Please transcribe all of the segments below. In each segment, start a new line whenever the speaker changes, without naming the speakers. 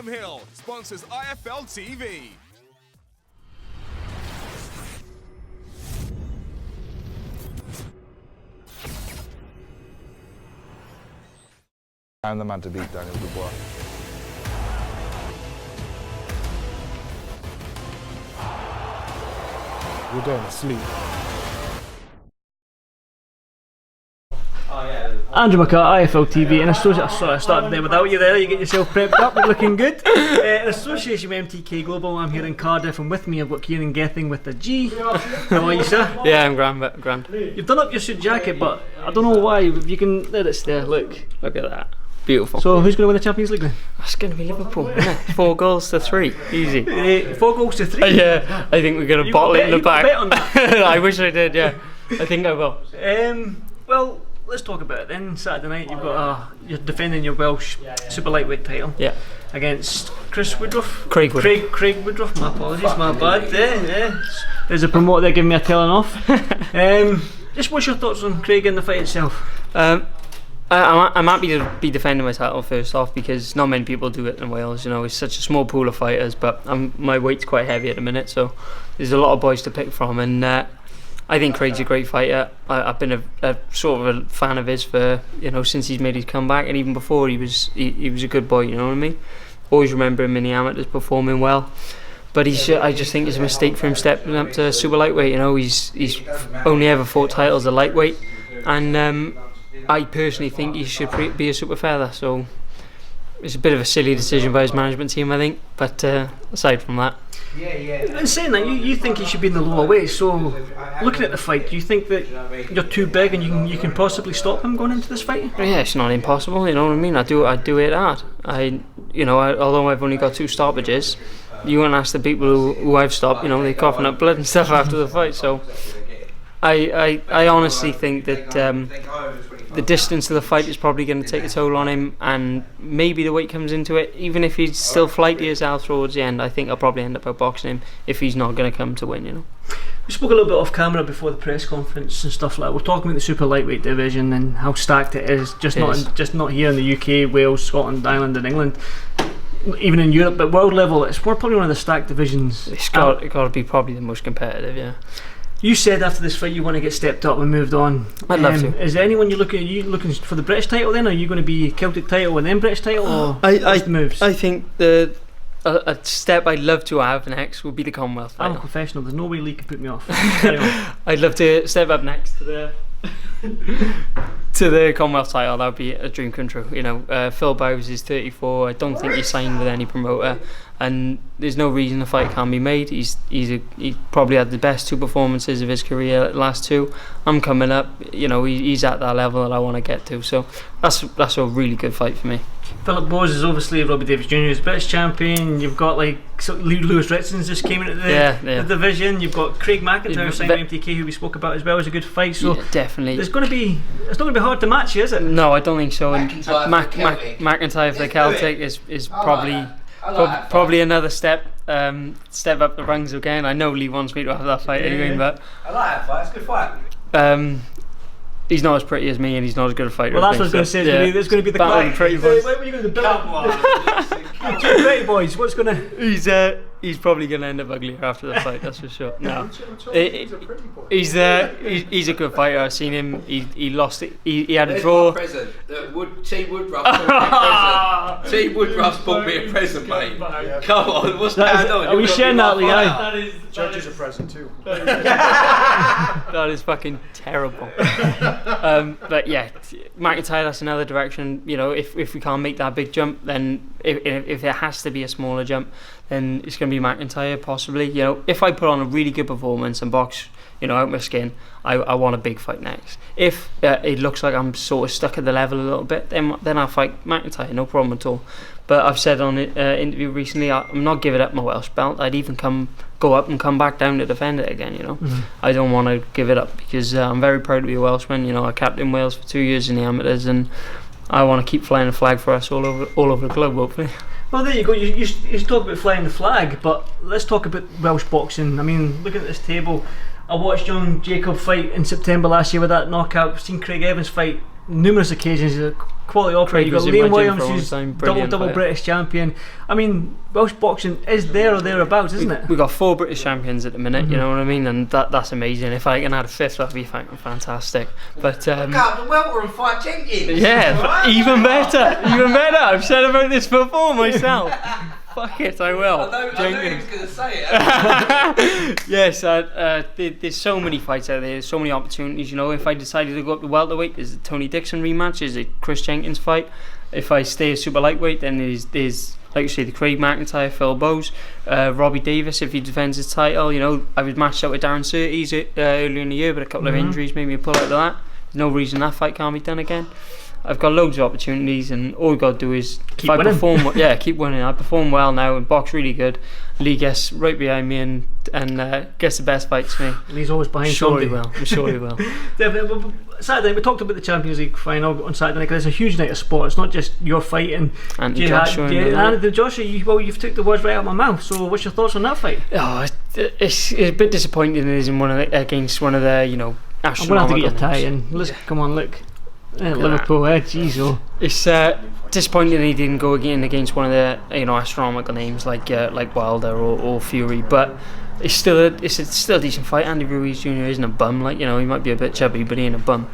William Hill sponsors IFL TV.
I'm the man to beat Daniel Dubois. You're going to sleep.
Andrew McCART, IFL TV, and sorry I started there without you there, you get yourself prepped up, you're looking good. In association with MTK Global, I'm here in Cardiff, and with me I've got Kieran Gething with a G. How are you, sir?
Yeah, I'm grand.
You've done up your suit jacket, but I don't know why, if you can, there it's there, look.
Look at that. Beautiful.
So who's going to win the Champions League then?
That's going to be Liverpool, isn't it? 4 goals to 3, easy.
4 goals to 3?
Yeah, I think we're going to bottle it in the back.
Bet on that?
I wish I did, yeah. I think I will.
Well, let's talk about it then. Saturday night you've got you're defending your Welsh super lightweight title.
Yeah.
Against Woodruff.
Craig
Woodruff. My apologies, my bad. Yeah. There's a promoter there giving me a telling off. Just what's your thoughts on Craig and the fight itself?
I'm happy to be defending my title first off, because not many people do it in Wales. You know, it's such a small pool of fighters, but my weight's quite heavy at the minute, so there's a lot of boys to pick from, and I think Craig's a great fighter. I've been a sort of a fan of his for, you know, since he's made his comeback, and even before he was a good boy. You know what I mean? Always remember him in the amateurs performing well, but I just think it's a mistake for him stepping up to super lightweight. You know, he's only ever fought titles at lightweight, and I personally think he should be a super feather. So it's a bit of a silly decision by his management team, I think. But aside from that.
In saying that, you think he should be in the lower weight. So looking at the fight, do you think that you're too big and you can possibly stop him going into this fight?
Yeah, it's not impossible. You know what I mean? I do it hard. Although I've only got 2 stoppages, you won't ask the people who I've stopped. You know, they're coughing up blood and stuff after the fight. So I honestly think that the distance of the fight is probably going to take a toll on him, and maybe the weight comes into it. Even if he's still flighty as hell towards the end, I think I'll probably end up outboxing him if he's not going to come to win, you know.
We spoke a little bit off camera before the press conference and stuff like that. We're talking about the super lightweight division and how stacked it is, just not here in the UK, Wales, Scotland, Ireland and England, even in Europe, but world level we're probably one of the stacked divisions.
It's got to be probably the most competitive, yeah.
You said after this fight you want to get stepped up and moved on.
I'd love to.
Is there anyone you're looking? Are you looking for the British title then? Or are you going to be Celtic title and then British title? Or what's the moves?
I think a step I'd love to have next would be the Commonwealth title.
I'm a professional. There's no way Lee can put me off.
I'd love to step up next to the Commonwealth title. That would be a dream come true. You know, Phil Bowes is 34. I don't think he's signed with any promoter, and there's no reason the fight can't be made. He probably had the best 2 performances of his career, last 2. I'm coming up. You know, he's at that level that I want to get to. So that's a really good fight for me.
Philip Bowes is obviously Robbie Davis Jr. is British champion. You've got Lewis Ritson's just came into the division. You've got Craig McIntyre signed MTK, who we spoke about as well, is a good fight. So
yeah, definitely.
It's not going to be hard to match you, is it?
No, I don't think so. And McIntyre for the Celtic is probably another step up the rungs again. I know Lee wants me to have that fight anyway, but
I like that fight. It's a good fight.
He's not as pretty as me, and he's not as good a fighter.
Well, that's what I was going to say.
Yeah.
There's going to be the
battle of the pretty boys.
What are you going to do? Two pretty boys. What's going to?
He's probably going to end up uglier after the fight. That's for sure. No, he's a good fighter. I've seen him. He lost it. He had a draw.
T Woodruff's bought me a present, mate. Come on, what's going on?
Are we sharing that, Lee?
Judges a present too.
That is fucking terrible. But yeah, McIntyre, that's another direction. You know, if we can't make that big jump, then if it has to be a smaller jump, then it's going to be McIntyre possibly. You know, if I put on a really good performance and box, you know, out my skin, I want a big fight next. If it looks like I'm sort of stuck at the level a little bit, then I'll fight McIntyre, no problem at all. But I've said on an interview recently, I'm not giving up my Welsh belt. I'd even go up and come back down to defend it again, you know. I don't want to give it up because I'm very proud to be a Welshman. You know, I captained Wales for 2 years in the amateurs, and I want to keep flying the flag for us all over the globe, hopefully.
Well, there you go. You talk about flying the flag, but let's talk about Welsh boxing. I mean, look at this table. I watched young Jacob fight in September last year with that knockout. I've seen Craig Evans fight numerous occasions. He's a quality operator. You've got
Craig was
Liam
in my gym
Williams,
for a long
who's
time, brilliant
double
fighter.
British champion. I mean, Welsh boxing is there or thereabouts, isn't it?
We've got 4 British champions at the minute, you know what I mean, and that's amazing. If I can add a 5th, that'd be fantastic. But
God, the welter and fight Jenkins.
yeah, even better, even better. I've said about this before myself. Fuck it, I will.
I knew he was going to say it.
Yes, there's so many fights out there, there's so many opportunities. You know, if I decided to go up to welterweight, there's a Tony Dixon rematch, there's a Chris Jenkins fight. If I stay a super lightweight, then there's like you say, the Craig McIntyre, Phil Bowes, Robbie Davis if he defends his title. You know, I was matched up with Darren Surtees earlier in the year, but a couple of injuries made me pull out of that. There's no reason that fight can't be done again. I've got loads of opportunities, and all I've got to do is
keep winning.
Keep winning. I perform well now and box really good. Lee gets right behind me and gets the best fights for me.
And he's always behind.
I'm sure he will.
Definitely. Saturday, we talked about the Champions League final on Saturday night, because it's a huge night of sport. It's not just your fighting.
Anthony Joshua.
You've took the words right out of my mouth. So, what's your thoughts on that fight?
Oh, it's a bit disappointing. It is against one of the
I'm gonna have to get your tie
names.
in. Let's come on, look. Liverpool, jeez, oh.
It's disappointing he didn't go against one of the astronomical names like Wilder or Fury, but it's still a decent fight. Andy Ruiz Jr. isn't a bum, he might be a bit chubby, but he ain't a bum,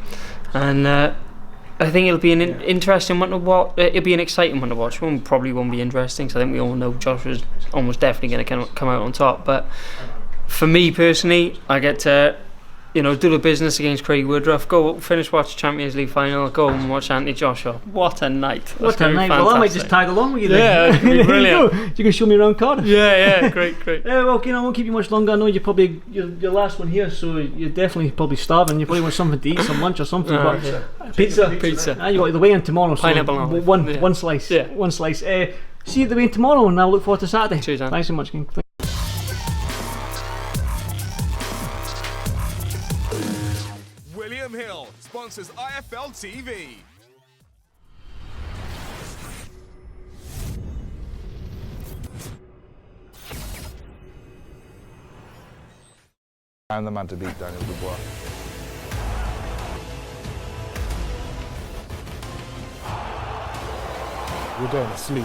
and I think it'll be an interesting one to watch. It'll be an exciting one to watch. One probably won't be interesting, so I think we all know Joshua's almost definitely going to come out on top. But for me personally, I get to do the business against Craig Woodruff, go finish watch Champions League final, go and watch Anthony Joshua. What a night.
What a night. Well, I might just tag along with you then.
Yeah, it'd be brilliant.
You can show me around Cardiff.
Yeah, great.
Well, I won't keep you much longer. I know you're probably your last one here, so you're definitely probably starving. You probably want something to eat, some lunch or something. Pizza.
You
got the weigh-in tomorrow, so
pineapple
one slice.
Yeah.
One slice. See you at the weigh-in tomorrow, and I'll look forward to Saturday.
Cheers, man.
Thanks so much, King.
William Hill sponsors IFL TV.
I'm the man to beat Daniel Dubois. You're going to sleep.